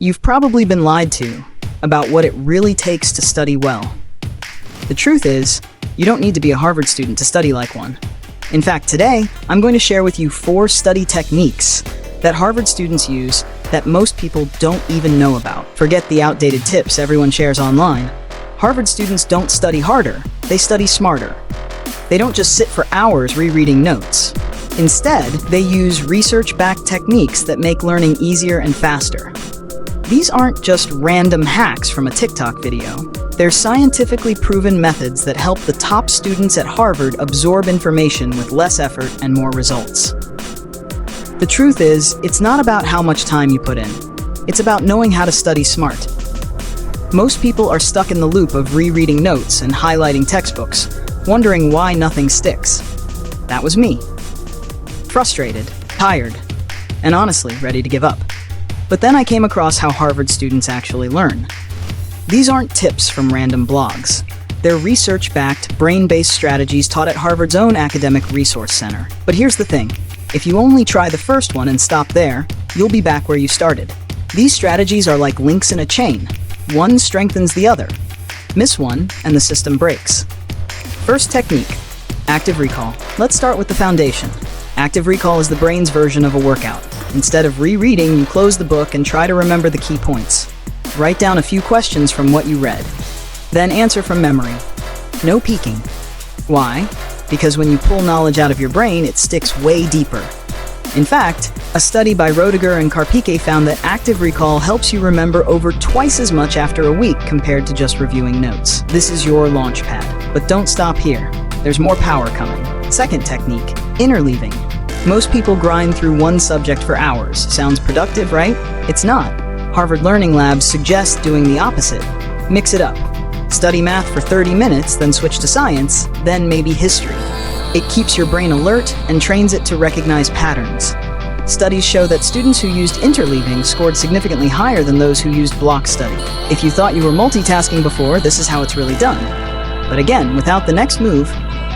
You've probably been lied to about what it really takes to study well. The truth is, you don't need to be a Harvard student to study like one. In fact, today, I'm going to share with you 4 study techniques that Harvard students use that most people don't even know about. Forget the outdated tips everyone shares online. Harvard students don't study harder, they study smarter. They don't just sit for hours rereading notes. Instead, they use research-backed techniques that make learning easier and faster. These aren't just random hacks from a TikTok video. They're scientifically proven methods that help the top students at Harvard absorb information with less effort and more results. The truth is, it's not about how much time you put in. It's about knowing how to study smart. Most people are stuck in the loop of rereading notes and highlighting textbooks, wondering why nothing sticks. That was me. Frustrated, tired, and honestly ready to give up. But then I came across how Harvard students actually learn. These aren't tips from random blogs. They're research-backed, brain-based strategies taught at Harvard's own academic resource center. But here's the thing. If you only try the first one and stop there, you'll be back where you started. These strategies are like links in a chain. One strengthens the other. Miss one, and the system breaks. First technique, active recall. Let's start with the foundation. Active recall is the brain's version of a workout. Instead of rereading, you close the book and try to remember the key points. Write down a few questions from what you read. Then answer from memory. No peeking. Why? Because when you pull knowledge out of your brain, it sticks way deeper. In fact, a study by Roediger and Karpike found that active recall helps you remember over twice as much after a week compared to just reviewing notes. This is your launch pad. But don't stop here. There's more power coming. Second technique, interleaving. Most people grind through one subject for hours. Sounds productive, right? It's not. Harvard Learning Labs suggest doing the opposite. Mix it up. Study math for 30 minutes, then switch to science, then maybe history. It keeps your brain alert and trains it to recognize patterns. Studies show that students who used interleaving scored significantly higher than those who used block study. If you thought you were multitasking before, this is how it's really done. But again, without the next move,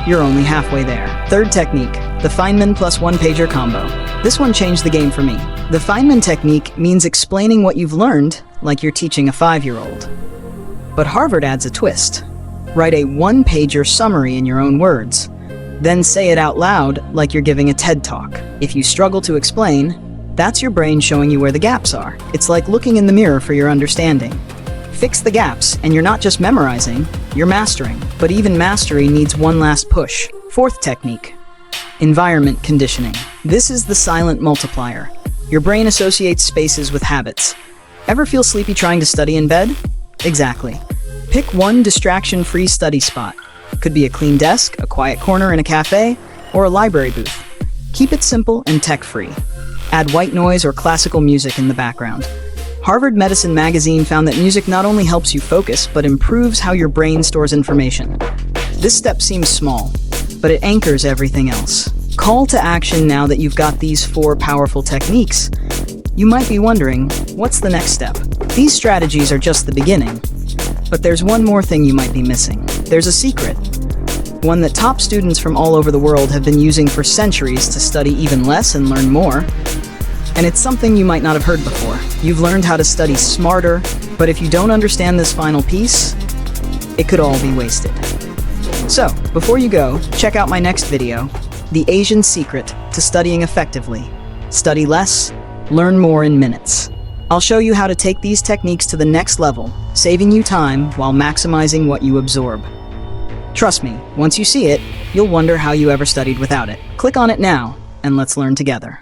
you're only halfway there. Third technique, the Feynman plus One-Pager combo. This one changed the game for me. The Feynman technique means explaining what you've learned like you're teaching a 5-year-old. But Harvard adds a twist. Write a one-pager summary in your own words. Then say it out loud like you're giving a TED Talk. If you struggle to explain, that's your brain showing you where the gaps are. It's like looking in the mirror for your understanding. Fix the gaps, and you're not just memorizing, you're mastering. But even mastery needs one last push. Fourth technique, environment conditioning. This is the silent multiplier. Your brain associates spaces with habits. Ever feel sleepy trying to study in bed? Exactly. Pick one distraction-free study spot. Could be a clean desk, a quiet corner in a cafe, or a library booth. Keep it simple and tech-free. Add white noise or classical music in the background. Harvard Medicine magazine found that music not only helps you focus, but improves how your brain stores information. This step seems small, but it anchors everything else. Call to action now that you've got these 4 powerful techniques. You might be wondering, what's the next step? These strategies are just the beginning. But there's one more thing you might be missing. There's a secret. One that top students from all over the world have been using for centuries to study even less and learn more. And it's something you might not have heard before. You've learned how to study smarter, but if you don't understand this final piece, it could all be wasted. So, before you go, check out my next video, The Asian Secret to Studying Effectively. Study less, learn more in minutes. I'll show you how to take these techniques to the next level, saving you time while maximizing what you absorb. Trust me, once you see it, you'll wonder how you ever studied without it. Click on it now, and let's learn together.